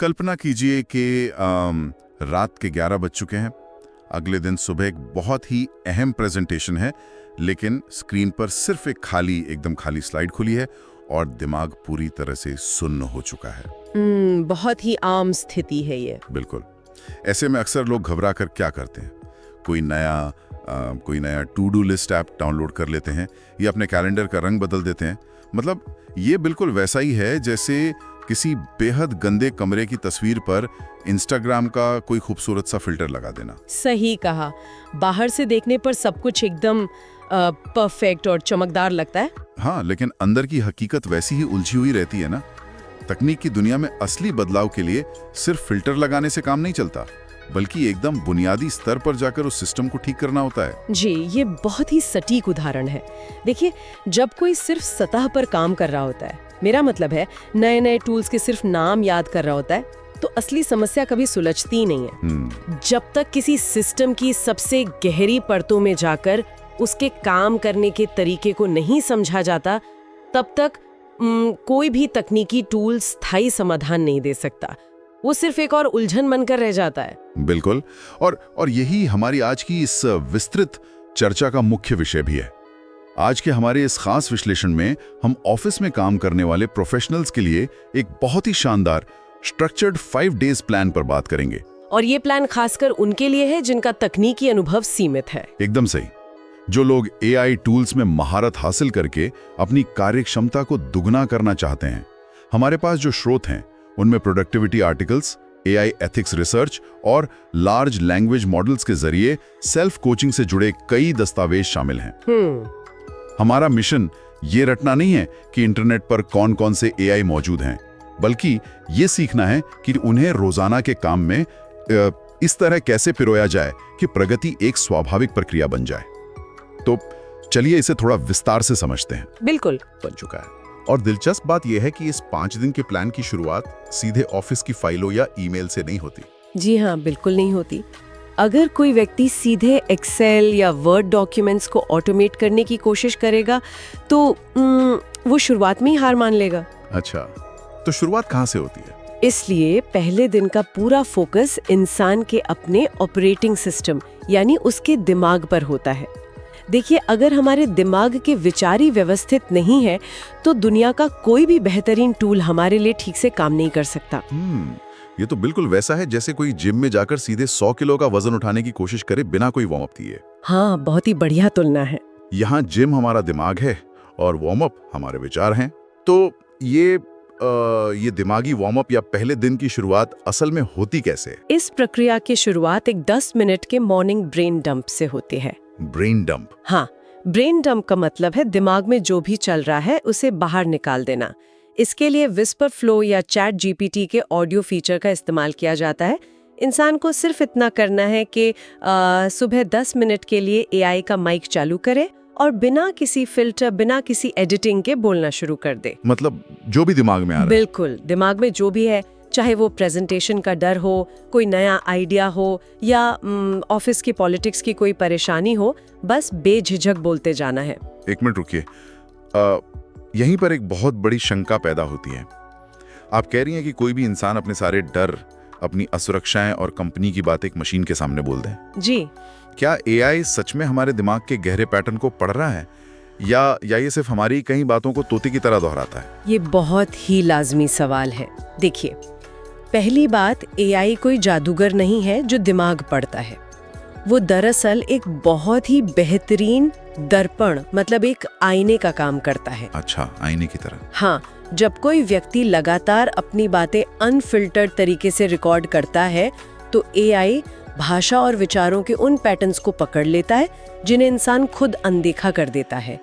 कल्पना कीजिए कि रात के 11 बज चुके हैं। अगले दिन सुबह एक बहुत ही अहम प्रेजेंटेशन है, लेकिन स्क्रीन पर सिर्फ एक एकदम खाली स्लाइड खुली है और दिमाग पूरी तरह से सुन्न हो चुका है। बहुत ही आम स्थिति है ये। बिल्कुल। ऐसे में अक्सर लोग घबरा कर क्या करते हैं, कोई नया to do list app download कर लेते हैं या अपने कैलेंडर का रंग बदल देते हैं। मतलब ये बिल्कुल वैसा ही है जैसे किसी बेहद गंदे कमरे की तस्वीर पर इंस्टाग्राम का कोई खूबसूरत सा फिल्टर लगा देना। सही कहा। बाहर से देखने पर सब कुछ एकदम परफेक्ट और चमकदार लगता है। हाँ, लेकिन अंदर की हकीकत वैसी ही उलझी हुई रहती है ना। तकनीक की दुनिया में असली बदलाव के लिए सिर्फ फिल्टर लगाने से काम नहीं चलता, बल्कि एकदम बुनियादी स्तर पर जाकर उस सिस्टम को ठीक करना होता है। जी, ये बहुत ही सटीक उदाहरण है। देखिए, जब कोई सिर्फ सतह पर काम कर रहा होता है, मेरा मतलब है नए टूल्स के सिर्फ नाम याद कर रहा होता है, तो असली समस्या कभी सुलझती नहीं है। जब तक किसी सिस्टम की सबसे गहरी परतों में जाकर उसके काम करने के तरीके को नहीं समझा जाता, तब तक कोई भी तकनीकी टूल स्थायी समाधान नहीं दे सकता। वो सिर्फ एक और उलझन बनकर रह जाता है। बिल्कुल। और यही हमारी आज की इस विस्तृत चर्चा का मुख्य विषय भी है। आज के हमारे इस खास विश्लेषण में हम ऑफिस में काम करने वाले प्रोफेशनल्स के लिए एक बहुत ही शानदार स्ट्रक्चर्ड 5 डेज प्लान पर बात करेंगे। और ये प्लान खासकर उनके लिए है जिनका तकनीकी अनुभव सीमित है। एकदम सही। जो लोग AI टूल्स में महारत हासिल करके अपनी कार्यक्षमता को दुगना करना चाहते हैं। हमारे पास जो स्रोत हैं उनमें productivity articles, AI ethics research और लार्ज लैंग्वेज मॉडल्स के जरिए सेल्फ कोचिंग से जुड़े कई दस्तावेज शामिल हैं। हमारा मिशन ये रटना नहीं है कि इंटरनेट पर कौन कौन से AI मौजूद हैं, बल्कि ये सीखना है कि उन्हें रोजाना के काम में इस तरह कैसे पिरोया जाए कि प्रगति एक स्वाभाविक प्रक्रिया बन जाए। तो चलिए इसे थोड़ा विस्तार से समझते हैं। बिल्कुल। बन चुका है। और दिलचस्प बात यह है कि इस 5 दिन के प्लान की शुरुआत सीधे ऑफिस की फाइलों या ईमेल से नहीं होती। जी हाँ, बिल्कुल नहीं होती। अगर कोई व्यक्ति सीधे एक्सेल या वर्ड डॉक्यूमेंट्स को ऑटोमेट करने की कोशिश करेगा तो वो शुरुआत में ही हार मान लेगा। अच्छा, तो शुरुआत कहाँ से होती है? इसलिए पहले दिन का पूरा फोकस इंसान के अपने ऑपरेटिंग सिस्टम यानी उसके दिमाग पर होता है। देखिए, अगर हमारे दिमाग के विचार ही व्यवस्थित नहीं है तो दुनिया का कोई भी बेहतरीन टूल हमारे लिए ठीक से काम नहीं कर सकता। ये तो बिल्कुल वैसा है जैसे कोई जिम में जाकर सीधे 100 किलो का वजन उठाने की कोशिश करे बिना कोई वार्म अप दिए। हाँ, बहुत ही बढ़िया तुलना है। यहाँ जिम हमारा दिमाग है और वार्म अप हमारे विचार हैं। तो ये दिमागी वार्म अप या पहले दिन की शुरुआत असल में होती कैसे? इस प्रक्रिया की शुरुआत एक 10 मिनट के मॉर्निंग ब्रेन डंप से होती है। Brain dump? हाँ, ब्रेन डंप का मतलब है दिमाग में जो भी चल रहा है उसे बाहर निकाल देना। इसके लिए विस्पर फ्लो या चैट GPT के ऑडियो फीचर का इस्तेमाल किया जाता है। इंसान को सिर्फ इतना करना है कि सुबह 10 मिनट के लिए AI का माइक चालू करे और बिना किसी फिल्टर, बिना किसी एडिटिंग के बोलना शुरू कर दे। मतलब जो भी दिमाग में आ रहा है? बिल्कुल, दिमाग में जो भी है, चाहे वो प्रेजेंटेशन का डर हो, कोई नया आइडिया हो या ऑफिस की पॉलिटिक्स की कोई परेशानी हो, बस बेझिझक बोलते जाना है। एक मिनट रुकिए, यहीं पर एक बहुत बड़ी शंका पैदा होती है। आप कह रही हैं कि कोई भी इंसान अपने सारे डर, अपनी असुरक्षाएं और कंपनी की बातें एक मशीन के सामने बोल दे? जी। क्या AI सच में हमारे दिमाग के गहरे पैटर्न को पढ़ रहा है या ये सिर्फ हमारी कई बातों को तोते की तरह दोहराता है? ये बहुत ही लाजमी सवाल है। देखिए, पहली बात, AI कोई जादूगर नहीं है जो दिमाग पढ़ता है। वो दरअसल एक बहुत ही बेहतरीन दर्पण, मतलब एक आईने का काम करता है। अच्छा, आईने की तरह? हाँ, जब कोई व्यक्ति लगातार अपनी बातें अनफिल्टर्ड तरीके से रिकॉर्ड करता है तो AI भाषा और विचारों के उन पैटर्न्स को पकड़ लेता है जिन्हें इंसान खुद अनदेखा कर देता है।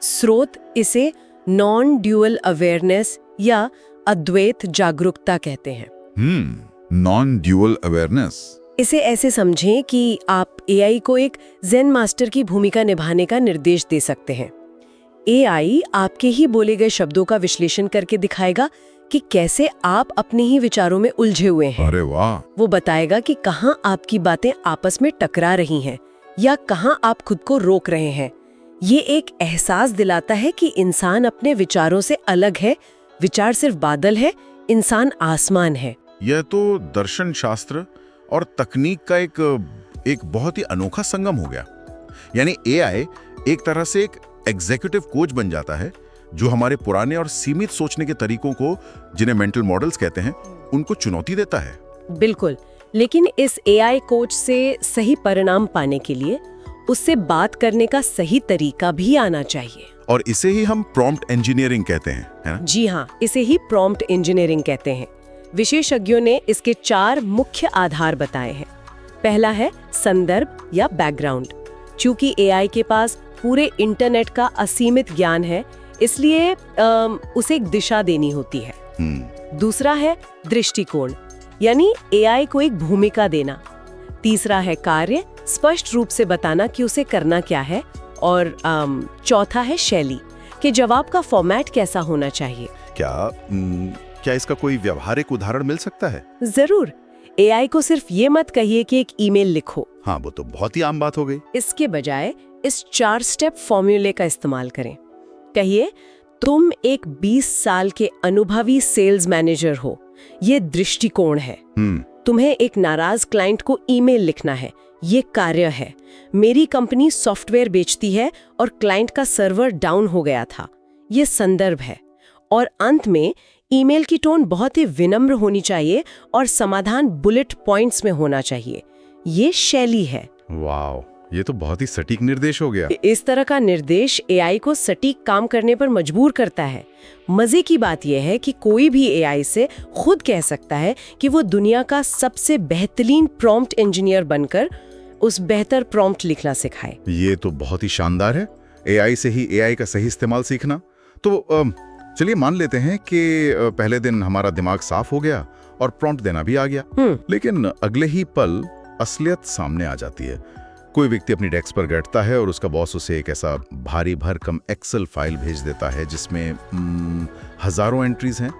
स्रोत इसे नॉन ड्यूअल अवेयरनेस या अद्वैत जागरूकता कहते हैं। Non dual awareness? इसे ऐसे समझें कि आप AI को एक ज़ेन मास्टर की भूमिका निभाने का निर्देश दे सकते हैं। AI आपके ही बोले गए शब्दों का विश्लेषण करके दिखाएगा कि कैसे आप अपने ही विचारों में उलझे हुए हैं। अरे वाह! वो बताएगा कि कहाँ आपकी बातें आपस में टकरा रही हैं या कहाँ आप खुद को रोक रहे हैं। ये एक एहसास दिलाता है कि इंसान अपने विचारों से अलग है, विचार सिर्फ बादल है, इंसान आसमान है। यह तो दर्शन शास्त्र और तकनीक का एक बहुत ही अनोखा संगम हो गया। यानी एआई एक तरह से एक एग्जीक्यूटिव कोच बन जाता है जो हमारे पुराने और सीमित सोचने के तरीकों को, जिन्हें मेंटल मॉडल्स कहते हैं, उनको चुनौती देता है। बिल्कुल, लेकिन इस एआई कोच से सही परिणाम पाने के लिए उससे बात करने का सही तरीका भी आना चाहिए। और इसे ही हम प्रॉम्प्ट इंजीनियरिंग कहते हैं, है ना? जी हाँ, इसे ही प्रॉम्प्ट इंजीनियरिंग कहते हैं। विशेषज्ञों ने इसके 4 मुख्य आधार बताए हैं। पहला है संदर्भ या बैकग्राउंड। चूंकि एआई के पास पूरे इंटरनेट का असीमित ज्ञान है, इसलिए उसे एक दिशा देनी होती है। दूसरा है दृष्टिकोण, यानी एआई को एक भूमिका देना। तीसरा है कार्य, स्पष्ट रूप से बताना कि उसे करना क्या है। और चौथा है शैली, कि जवाब का फॉर्मेट कैसा होना चाहिए। क्या इसका कोई व्यावहारिक उदाहरण मिल सकता है? जरूर। एआई को सिर्फ ये मत कहिए कि एक ईमेल लिखो। हाँ, वो तो बहुत ही आम बात हो गई। इसके बजाय इस 4 स्टेप फॉर्मूले का इस्तेमाल करें। कहिए, तुम एक 20 साल के अनुभवी सेल्स मैनेजर हो, ये दृष्टिकोण है। तुम्हें एक नाराज क्लाइंट को ईमेल लिखना है, ये कार्य है। मेरी कंपनी सॉफ्टवेयर बेचती है और क्लाइंट का सर्वर डाउन हो गया था, ये संदर्भ है। और अंत में ईमेल की टोन बहुत ही विनम्र होनी चाहिए और समाधान बुलेट पॉइंट्स में होना चाहिए, ये शैली है। वाह, ये तो बहुत ही सटीक निर्देश हो गया। इस तरह का निर्देश एआई को सटीक काम करने पर मजबूर करता है। मजे की बात यह है कि कोई भी एआई से खुद कह सकता है कि वो दुनिया का सबसे बेहतरीन प्रॉम्प्ट इंजीनियर बनकर उस बेहतर प्रॉम्प्ट लिखना सिखाए। ये तो बहुत ही शानदार है, एआई से ही एआई का सही इस्तेमाल सीखना। तो चलिए मान लेते हैं कि पहले दिन हमारा दिमाग साफ हो गया और प्रॉम्प्ट देना भी आ गया। लेकिन अगले ही पल असलियत सामने आ जाती है। कोई व्यक्ति अपनी डेस्क पर बैठता है और उसका बॉस उसे एक ऐसा भारी भरकम एक्सेल फाइल भेज देता है जिसमें हजारों एंट्रीज हैं।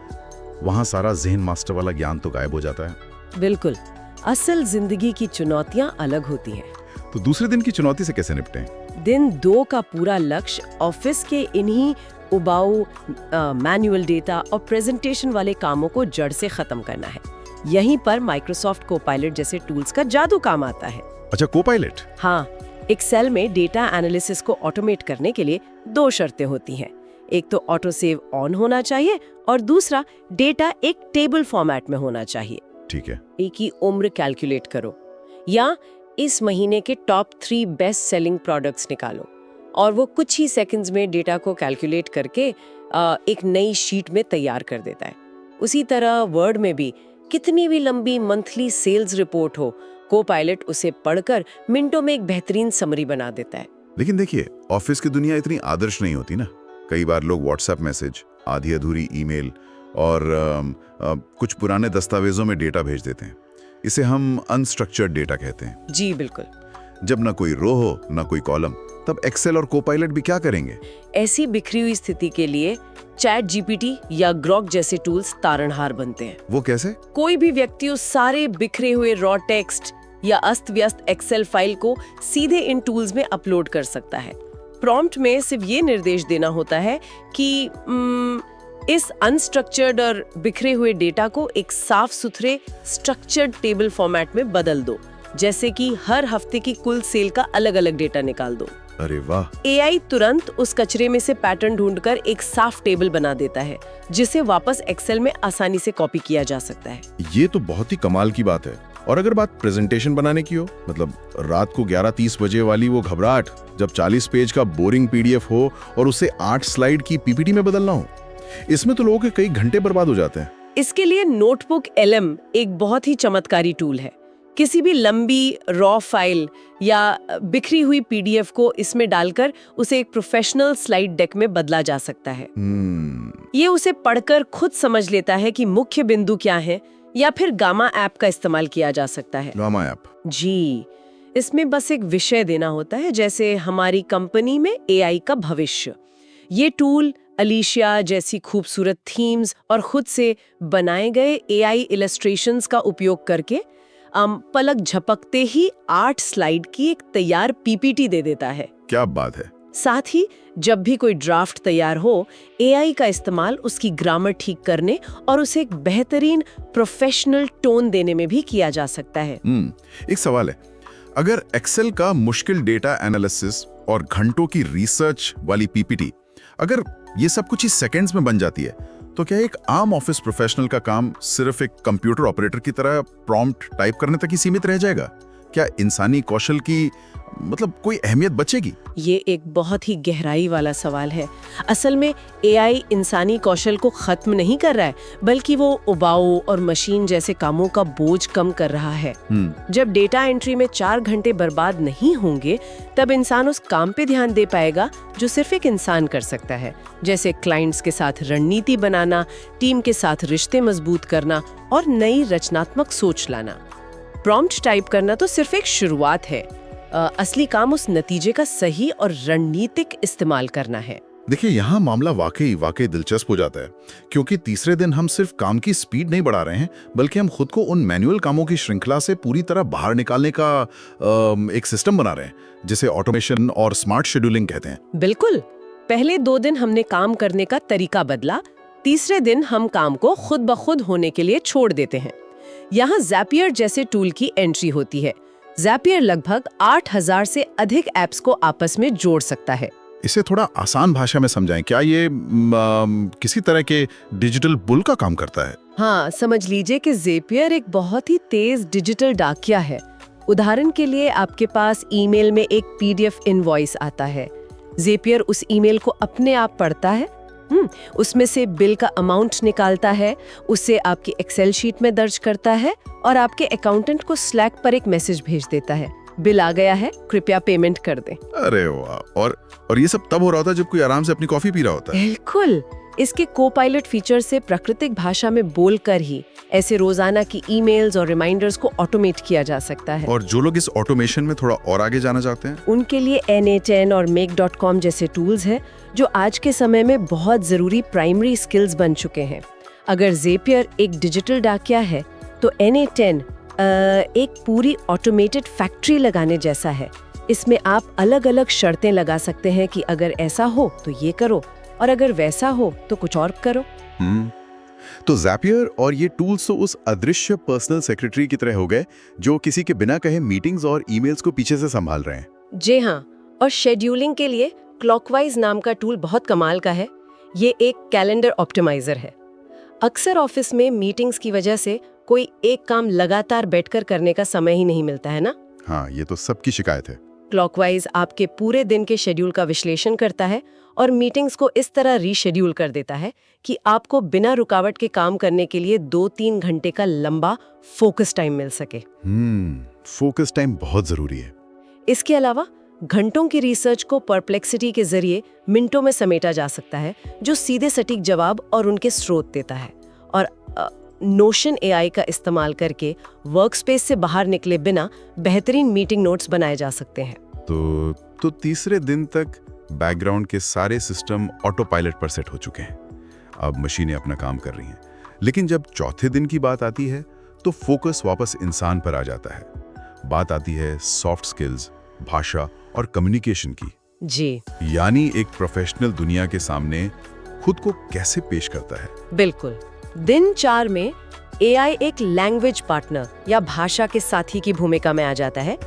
वहां सारा ज़हन मास्टर वाला ज्ञान तो गायब हो जाता है। बिल्कुल, असल जिंदगी की चुनौतियां अलग होती हैं। तो दूसरे दिन की चुनौती से कैसे निपटें? दिन 2 का पूरा लक्ष्य ऑफिस के इन्हीं उबाऊ मैनुअल डेटा और प्रेजेंटेशन वाले कामों को जड़ से खत्म करना है। यहीं पर माइक्रोसॉफ्ट कोपायलट जैसे टूल्स का जादू काम आता है। अच्छा, कोपायलट? हाँ, एक्सेल में डेटा एनालिसिस को ऑटोमेट करने के लिए 2 शर्तें होती हैं। एक तो ऑटो सेव ऑन होना चाहिए और दूसरा डेटा एक टेबल फॉर्मेट में होना चाहिए। ठीक है। एक ही उम्र कैलकुलेट करो या इस महीने के टॉप 3 बेस्ट सेलिंग प्रोडक्ट्स निकालो और वो कुछ ही सेकंड्स में डेटा को कैलकुलेट करके एक नई शीट में तैयार कर देता है। उसी तरह वर्ड में भी कितनी भी लंबी मंथली सेल्स रिपोर्ट हो, कोपायलट उसे पढ़कर मिनटों में एक बेहतरीन समरी बना देता है। लेकिन देखिए, ऑफिस की दुनिया इतनी आदर्श नहीं होती ना। कई बार लोग व्हाट्सएप मैसेज, आधी अधूरी ईमेल और कुछ पुराने दस्तावेजों में डेटा भेज देते हैं। इसे हम अनस्ट्रक्चर्ड डेटा कहते हैं। जी बिल्कुल। जब ना कोई रो हो ना कोई कॉलम, तब एक्सेल और कोपायलट भी क्या करेंगे? ऐसी बिखरी हुई स्थिति के लिए चैट जीपीटी या ग्रॉक जैसे टूल्स तारणहार बनते हैं। वो कैसे? कोई भी व्यक्ति उस सारे बिखरे हुए रॉ टेक्स्ट या अस्त व्यस्त एक्सेल फाइल को सीधे इन टूल्स में अपलोड कर सकता है। प्रॉम्प्ट में सिर्फ ये निर्देश देना होता है कि इस अनस्ट्रक्चर्ड और बिखरे हुए डेटा को एक साफ सुथरे स्ट्रक्चर्ड टेबल फॉर्मेट में बदल दो, जैसे कि हर हफ्ते की कुल सेल का अलग अलग डेटा निकाल दो। अरे वाह! एआई तुरंत उस कचरे में से पैटर्न ढूंढकर एक साफ टेबल बना देता है, जिसे वापस एक्सेल में आसानी से कॉपी किया जा सकता है। ये तो बहुत ही कमाल की बात है। और अगर बात प्रेजेंटेशन बनाने की हो, मतलब रात को 11:30 बजे वाली वो घबराहट जब 40 पेज का बोरिंग पीडीएफ हो और उसे 8 स्लाइड की पीपीटी में बदलना हो, इसमें तो लोगों के कई घंटे बर्बाद हो जाते हैं। इसके लिए नोटबुक एलएम एक बहुत ही चमत्कारी टूल है। किसी भी लंबी रॉ फाइल या बिखरी हुई पीडीएफ को इसमें डालकर उसे एक प्रोफेशनल स्लाइड डेक में बदला जा सकता है। ये उसे पढ़कर खुद समझ लेता है कि मुख्य बिंदु क्या है, या फिर गामा ऐप का इस्तेमाल किया जा सकता है। Gamma app? जी। इसमें बस एक विषय देना होता है, जैसे हमारी कंपनी में एआई का भविष्य। ये टूल अलीशिया जैसी खूबसूरत थीम्स और खुद से बनाए गए एआई इलस्ट्रेशंस का उपयोग करके पलक झपकते ही 8 स्लाइड की एक तैयार पीपीटी दे देता है। क्या बात है! साथ ही जब भी कोई ड्राफ्ट तैयार हो, एआई का इस्तेमाल उसकी ग्रामर ठीक करने और उसे एक बेहतरीन प्रोफेशनल टोन देने में भी किया जा सकता है। एक सवाल है, अगर एक्सेल का मुश्किल डेटा एनालिसिस और घंटों की रिसर्च वाली पीपीटी, अगर ये सब कुछ ही सेकंड्स में बन जाती है, तो क्या एक आम ऑफिस प्रोफेशनल का काम सिर्फ एक कंप्यूटर ऑपरेटर की तरह प्रॉम्प्ट टाइप करने तक ही सीमित रह जाएगा? क्या इंसानी कौशल की कोई अहमियत बचेगी? ये एक बहुत ही गहराई वाला सवाल है। असल में एआई इंसानी कौशल को खत्म नहीं कर रहा है, बल्कि वो उबाऊ और मशीन जैसे कामों का बोझ कम कर रहा है। जब डेटा एंट्री में 4 घंटे बर्बाद नहीं होंगे, तब इंसान उस काम पे ध्यान दे पाएगा जो सिर्फ एक इंसान कर सकता है, जैसे क्लाइंट्स के साथ रणनीति बनाना, टीम के साथ रिश्ते मजबूत करना और नई रचनात्मक सोच लाना। प्रॉम्प्ट टाइप करना तो सिर्फ एक शुरुआत है। असली काम उस नतीजे का सही और रणनीतिक इस्तेमाल करना है। देखिए, यहाँ मामला वाकई दिलचस्प हो जाता है, क्योंकि तीसरे दिन हम सिर्फ काम की स्पीड नहीं बढ़ा रहे हैं, बल्कि हम खुद को उन मैनुअल कामों की श्रृंखला से पूरी तरह बाहर निकालने का एक सिस्टम बना रहे हैं, जिसे ऑटोमेशन और स्मार्ट शेड्यूलिंग कहते हैं। बिल्कुल। पहले 2 दिन हमने काम करने का तरीका बदला, तीसरे दिन हम काम को खुद ब खुद होने के लिए छोड़ देते हैं। यहाँ ज़ैपियर जैसे टूल की एंट्री होती है। ज़ैपियर लगभग 8000 से अधिक ऐप्स को आपस में जोड़ सकता है। इसे थोड़ा आसान भाषा में समझाएं, क्या ये किसी तरह के डिजिटल बुल का काम करता है? हाँ, समझ लीजिए कि ज़ैपियर एक बहुत ही तेज डिजिटल डाकिया है। उदाहरण के लिए आपके पास ईमेल में एक पीडीएफ इनवॉइस आता है। ज़ैपियर उस ईमेल को अपने आप पढ़ता है, उसमें से बिल का अमाउंट निकालता है, उसे आपकी एक्सेल शीट में दर्ज करता है और आपके अकाउंटेंट को स्लैक पर एक मैसेज भेज देता है, बिल आ गया है, कृपया पेमेंट कर दें। अरे वाह! और ये सब तब हो रहा होता है जब कोई आराम से अपनी कॉफी पी रहा होता है। बिल्कुल। इसके को-पायलट फीचर से प्राकृतिक भाषा में बोलकर ही ऐसे रोजाना की ईमेल्स और रिमाइंडर्स को ऑटोमेट किया जा सकता है। और जो लोग इस ऑटोमेशन में थोड़ा और आगे जाना चाहते हैं, उनके लिए Na10 और Make.com जैसे टूल्स हैं, जो आज के समय में बहुत जरूरी प्राइमरी स्किल्स बन चुके हैं। अगर ज़ैपियर एक डिजिटल डाकिया है, तो Na10 एक पूरी ऑटोमेटेड फैक्ट्री लगाने जैसा है। इसमें आप अलग अलग शर्तें लगा सकते हैं कि अगर ऐसा हो तो ये करो, और अगर वैसा हो तो कुछ और करो। तो ज़ैपियर और ये टूल्स तो उस अदृश्य पर्सनल सेक्रेटरी की तरह हो गए, जो किसी के बिना कहे मीटिंग्स और ईमेल्स को पीछे से संभाल रहे हैं। जी हाँ, और शेड्यूलिंग के लिए क्लॉकवाइज नाम का टूल बहुत कमाल का है। ये एक कैलेंडर ऑप्टिमाइजर है। अक्सर ऑफिस में मीटिंग्स की वजह से कोई एक काम लगातार बैठकर करने का समय ही नहीं मिलता है ना। हाँ, ये तो सबकी शिकायत है। क्लॉकवाइज आपके पूरे दिन के शेड्यूल का विश्लेषण करता है और मीटिंग्स को इस तरह रीशेड्यूल कर देता है कि आपको बिना रुकावट के काम करने के लिए 2-3 घंटे का लंबा फोकस टाइम मिल सके। फोकस टाइम बहुत जरूरी है। इसके अलावा घंटों की रिसर्च को परप्लेक्सिटी के जरिए मिनटों में समेटा जा सकता है, जो सीधे सटीक जवाब और उनके स्रोत देता है। और नोशन एआई का इस्तेमाल करके वर्कस्पेस से बाहर निकले बिना बेहतरीन मीटिंग नोट्स बनाए जा सकते हैं। तो तीसरे दिन तक बैकग्राउंड के सारे सिस्टम ऑटो पायलट पर सेट हो चुके हैं। अब मशीनें अपना काम कर रही हैं। लेकिन जब चौथे दिन की बात आती है, तो फोकस वापस इंसान पर आ जाता है। बात आती है सॉफ्ट स्किल्स, भाषा और कम्युनिकेशन की। जी, यानी एक प्रोफेशनल दुनिया के सामने खुद को कैसे पेश करता है। बिल्कुल। दिन 4 में एआई एक लैंग्वेज पार्टनर या भाषा के साथी की भूमिका में आ जाता है।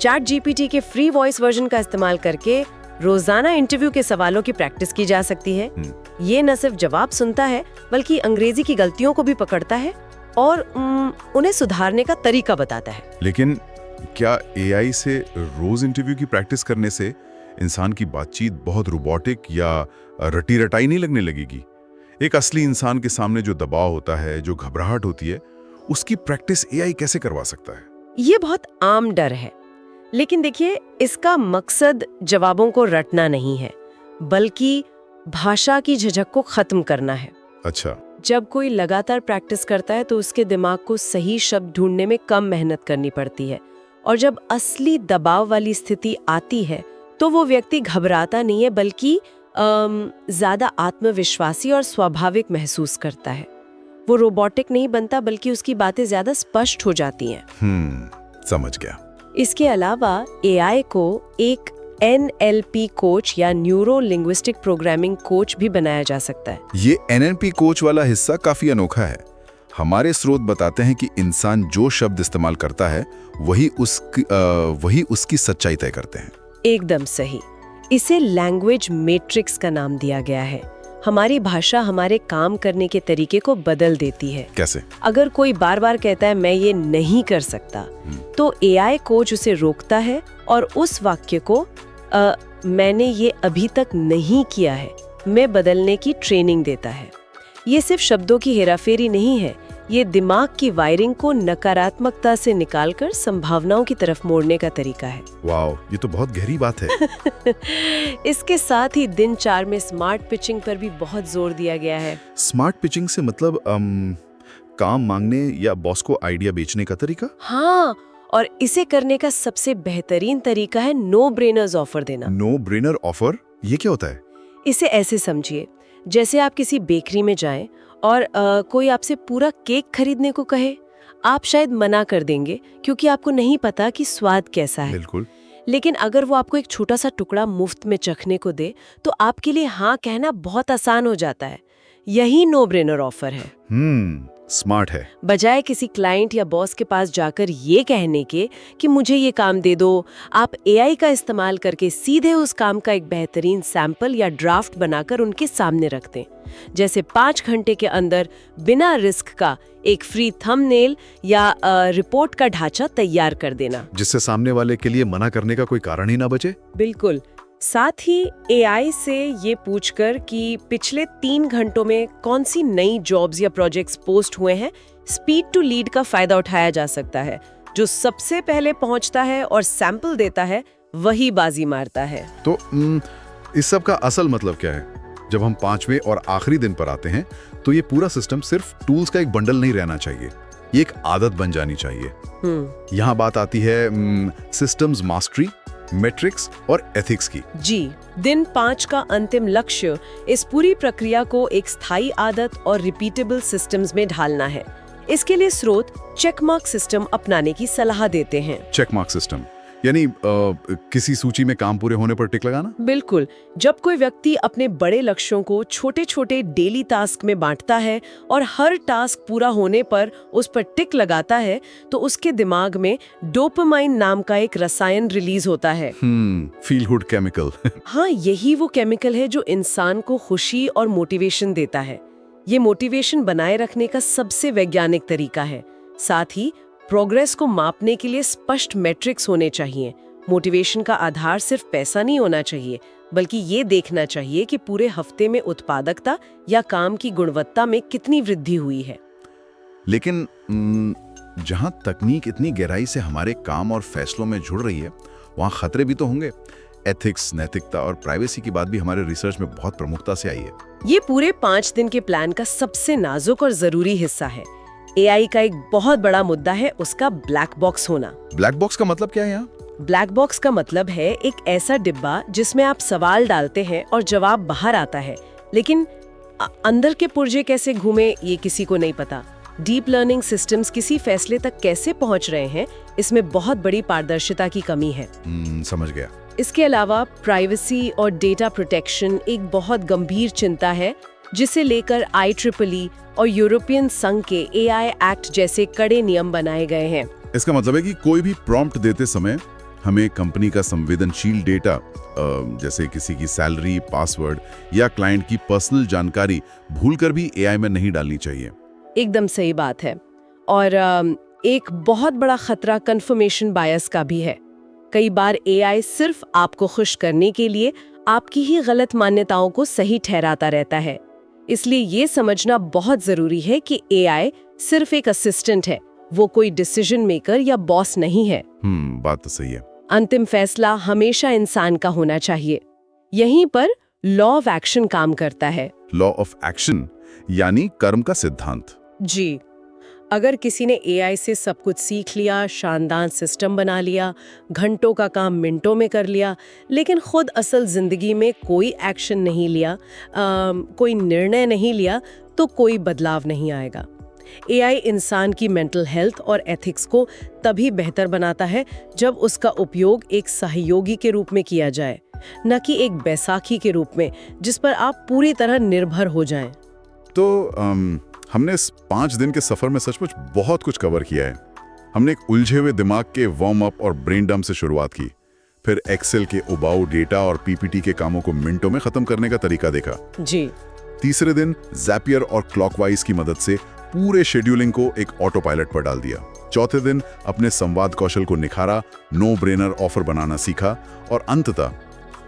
चैट जीपीटी के फ्री वॉइस वर्जन का इस्तेमाल करके रोजाना इंटरव्यू के सवालों की प्रैक्टिस की जा सकती है। ये न सिर्फ जवाब सुनता है, बल्कि अंग्रेजी की गलतियों को भी पकड़ता है और उन्हें सुधारने का तरीका बताता है। लेकिन क्या एआई से रोज इंटरव्यू की प्रैक्टिस करने से इंसान की बातचीत बहुत रोबोटिक या रटी रटाई नहीं लगने लगेगी? एक असली इंसान के सामने जो दबाव होता है, जो घबराहट होती है, उसकी प्रैक्टिस एआई कैसे करवा सकता है? ये बहुत आम डर है, लेकिन देखिए, इसका मकसद जवाबों को रटना नहीं है, बल्कि भाषा की झिझक को खत्म करना है। अच्छा। जब कोई लगातार प्रैक्टिस करता है तो उसके दिमाग को सही शब्द ढूंढने में कम मेहनत करनी पड़ती है, और जब असली दबाव वाली स्थिति आती है तो वो व्यक्ति घबराता नहीं है, बल्कि ज्यादा आत्मविश्वासी और स्वाभाविक महसूस करता है। वो रोबोटिक नहीं बनता, बल्कि उसकी बातें ज्यादा स्पष्ट हो जाती हैं। समझ गया। इसके अलावा एआई को एक NLP कोच या न्यूरो लिंग्विस्टिक प्रोग्रामिंग कोच भी बनाया जा सकता है। ये NLP कोच वाला हिस्सा काफी अनोखा है। हमारे स्रोत बताते हैं कि इंसान जो शब्द इस्तेमाल करता है वही उसकी सच्चाई तय करते हैं। एकदम सही। इसे लैंग्वेज मैट्रिक्स का नाम दिया गया है। हमारी भाषा हमारे काम करने के तरीके को बदल देती है। कैसे? अगर कोई बार बार कहता है मैं ये नहीं कर सकता, तो AI कोच उसे रोकता है और उस वाक्य को मैंने ये अभी तक नहीं किया है मैं बदलने की ट्रेनिंग देता है। ये सिर्फ शब्दों की हेराफेरी नहीं है, ये दिमाग की वायरिंग को नकारात्मकता से निकालकर संभावनाओं की तरफ मोड़ने का तरीका है। वाह, ये तो बहुत गहरी बात है। इसके साथ ही दिन 4 में स्मार्ट पिचिंग पर भी बहुत जोर दिया गया है। स्मार्ट पिचिंग से मतलब काम मांगने या बॉस को आइडिया बेचने का तरीका? हाँ, और इसे करने का सबसे बेहतरीन तरीका है नो ब्रेनर्स ऑफर देना। No brainer offer? ये क्या होता है? इसे ऐसे समझिए, जैसे आप किसी बेकरी में जाएं और कोई आपसे पूरा केक खरीदने को कहे, आप शायद मना कर देंगे क्योंकि आपको नहीं पता कि स्वाद कैसा है। बिल्कुल। लेकिन अगर वो आपको एक छोटा सा टुकड़ा मुफ्त में चखने को दे तो आपके लिए हाँ कहना बहुत आसान हो जाता है। यही नो ब्रेनर ऑफर है। स्मार्ट है। बजाय किसी क्लाइंट या बॉस के पास जाकर ये कहने के कि मुझे ये काम दे दो, आप AI का इस्तेमाल करके सीधे उस काम का एक बेहतरीन सैंपल या ड्राफ्ट बनाकर उनके सामने रख दें। जैसे 5 घंटे के अंदर बिना रिस्क का एक फ्री थंबनेल या रिपोर्ट का ढांचा तैयार कर देना, जिससे सामने वाले के लिए मना करने का कोई कारण ही ना बचे। बिल्कुल। साथ ही AI से ये पूछकर कि पिछले 3 घंटों में कौन सी नई जॉब्स या प्रोजेक्ट्स पोस्ट हुए हैं, स्पीड टू लीड का फायदा उठाया जा सकता है। जो सबसे पहले पहुंचता है और सैंपल देता है वही बाजी मारता है। तो इस सब का असल मतलब क्या है? जब हम 5वें और आखिरी दिन पर आते हैं तो ये पूरा सिस्टम सिर्फ टूल्स का एक बंडल नहीं रहना चाहिए, ये एक आदत बन जानी चाहिए। यहाँ बात आती है सिस्टम्स मास्टरी, मैट्रिक्स और एथिक्स की। जी, दिन 5 का अंतिम लक्ष्य इस पूरी प्रक्रिया को एक स्थायी आदत और रिपीटेबल सिस्टम्स में ढालना है। इसके लिए स्रोत चेकमार्क सिस्टम अपनाने की सलाह देते हैं। चेकमार्क सिस्टम यानी किसी सूची में काम पूरे होने पर टिक लगाना? बिल्कुल। जब कोई व्यक्ति अपने बड़े लक्ष्यों को छोटे छोटे डेली टास्क में बांटता है और हर टास्क पूरा होने पर उस पर टिक लगाता है तो उसके दिमाग में डोपामाइन नाम का एक रसायन रिलीज होता है। Feel good chemical. हाँ, यही वो केमिकल है जो इंसान को खुशी और मोटिवेशन देता है। ये मोटिवेशन बनाए रखने का सबसे वैज्ञानिक तरीका है। साथ ही प्रोग्रेस को मापने के लिए स्पष्ट मैट्रिक्स होने चाहिए। मोटिवेशन का आधार सिर्फ पैसा नहीं होना चाहिए, बल्कि ये देखना चाहिए कि पूरे हफ्ते में उत्पादकता या काम की गुणवत्ता में कितनी वृद्धि हुई है। लेकिन जहां तकनीक इतनी गहराई से हमारे काम और फैसलों में जुड़ रही है, वहां खतरे भी तो होंगे। एथिक्स, नैतिकता और प्राइवेसी की बात भी हमारे रिसर्च में बहुत प्रमुखता से आई है। ये पूरे 5 दिन के प्लान का सबसे नाजुक और जरूरी हिस्सा है। AI का एक बहुत बड़ा मुद्दा है उसका ब्लैक बॉक्स होना। ब्लैक बॉक्स का मतलब क्या है यहाँ? ब्लैक बॉक्स का मतलब है एक ऐसा डिब्बा जिसमें आप सवाल डालते हैं और जवाब बाहर आता है, लेकिन अंदर के पुर्जे कैसे घूमे ये किसी को नहीं पता। डीप लर्निंग सिस्टम्स किसी फैसले तक कैसे पहुंच रहे हैं, इसमें बहुत बड़ी पारदर्शिता की कमी है। समझ गया। इसके अलावा प्राइवेसी और डेटा प्रोटेक्शन एक बहुत गंभीर चिंता है, जिसे लेकर IEEE और यूरोपियन संघ के AI एक्ट जैसे कड़े नियम बनाए गए हैं। इसका मतलब है कि कोई भी प्रॉम्प्ट देते समय हमें कंपनी का संवेदनशील डेटा, जैसे किसी की सैलरी, पासवर्ड या क्लाइंट की पर्सनल जानकारी भूलकर भी AI में नहीं डालनी चाहिए। एकदम सही बात है। और एक बहुत बड़ा खतरा कंफर्मेशन बायस का भी है। कई बार AI सिर्फ आपको खुश करने के लिए आपकी ही गलत मान्यताओं को सही ठहराता रहता है। इसलिए ये समझना बहुत जरूरी है कि AI सिर्फ एक असिस्टेंट है, वो कोई डिसीजन मेकर या बॉस नहीं है। बात तो सही है। अंतिम फैसला हमेशा इंसान का होना चाहिए। यहीं पर लॉ ऑफ एक्शन काम करता है। लॉ ऑफ एक्शन यानी कर्म का सिद्धांत। जी, अगर किसी ने AI से सब कुछ सीख लिया, शानदार सिस्टम बना लिया, घंटों का काम मिनटों में कर लिया, लेकिन खुद असल जिंदगी में कोई एक्शन नहीं लिया, कोई निर्णय नहीं लिया, तो कोई बदलाव नहीं आएगा। एआई इंसान की मेंटल हेल्थ और एथिक्स को तभी बेहतर बनाता है जब उसका उपयोग एक सहयोगी के रूप में किया जाए, न कि एक बैसाखी के रूप में जिस पर आप पूरी तरह निर्भर हो जाएं। तो हमने इस 5 दिन के सफर में सचमुच बहुत कुछ कवर किया है। हमने एक उलझे हुए दिमाग के वार्म अप और ब्रेन डंप से शुरुआत की, फिर एक्सेल के उबाऊ डेटा और पीपीटी के कामों को मिनटों में खत्म करने का तरीका देखा। जी। तीसरे दिन ज़ैपियर और क्लॉकवाइज की मदद से पूरे शेड्यूलिंग को एक ऑटो पायलट पर डाल दिया। चौथे दिन अपने संवाद कौशल को निखारा, नो ब्रेनर ऑफर बनाना सीखा, और अंततः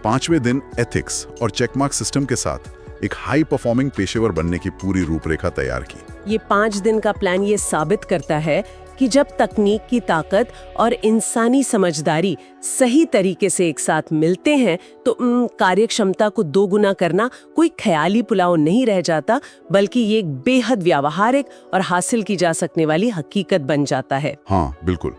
5वें दिन एथिक्स और चेकमार्क सिस्टम के साथ एक हाई परफॉर्मिंग पेशेवर बनने की पूरी रूपरेखा तैयार की। ये 5 दिन का प्लान ये साबित करता है कि जब तकनीक की ताकत और इंसानी समझदारी सही तरीके से एक साथ मिलते हैं तो कार्यक्षमता को दोगुना करना कोई ख्याली पुलाव नहीं रह जाता, बल्कि ये एक बेहद व्यावहारिक और हासिल की जा सकने वाली हकीकत बन जाता है। हाँ, बिल्कुल।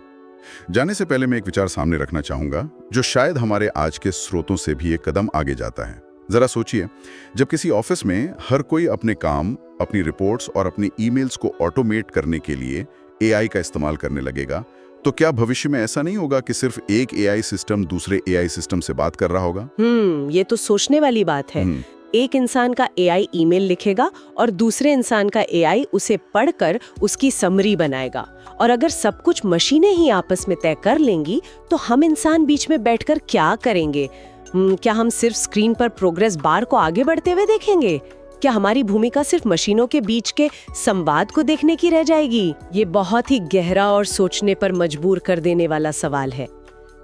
जाने से पहले मैं एक विचार सामने रखना चाहूंगा जो शायद हमारे आज के स्रोतों से भी एक कदम आगे जाता है। जरा सोचिए, जब किसी ऑफिस में हर कोई अपने काम, अपनी रिपोर्ट्स और अपनी ईमेल्स को ऑटोमेट करने के लिए एआई का इस्तेमाल करने लगेगा, तो क्या भविष्य में ऐसा नहीं होगा कि सिर्फ एक एआई सिस्टम दूसरे एआई सिस्टम से बात कर रहा होगा? ये तो सोचने वाली बात है। एक इंसान का एआई ईमेल लिखेगा और दूसरे इंसान का एआई उसे पढ़कर उसकी समरी बनाएगा, और अगर सब कुछ मशीनें ही आपस में तय कर लेंगी तो हम इंसान बीच में बैठकर क्या करेंगे? क्या हम सिर्फ स्क्रीन पर प्रोग्रेस बार को आगे बढ़ते हुए देखेंगे? क्या हमारी भूमिका सिर्फ मशीनों के बीच के संवाद को देखने की रह जाएगी? ये बहुत ही गहरा और सोचने पर मजबूर कर देने वाला सवाल है।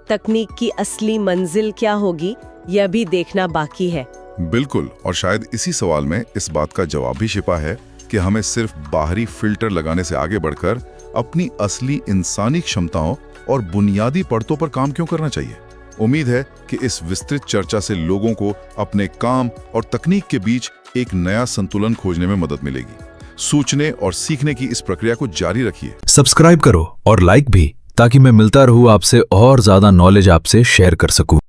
तकनीक की असली मंजिल क्या होगी, यह भी देखना बाकी है। बिल्कुल, और शायद इसी सवाल में इस बात का जवाब भी छिपा है कि हमें सिर्फ बाहरी फिल्टर लगाने से आगे बढ़कर अपनी असली इंसानी क्षमताओं और बुनियादी परतों पर काम क्यों करना चाहिए। उम्मीद है कि इस विस्तृत चर्चा से लोगों को अपने काम और तकनीक के बीच एक नया संतुलन खोजने में मदद मिलेगी। सोचने और सीखने की इस प्रक्रिया को जारी रखिए। सब्सक्राइब करो और लाइक भी, ताकि मैं मिलता रहूं आपसे और ज्यादा नॉलेज आपसे शेयर कर सकूं।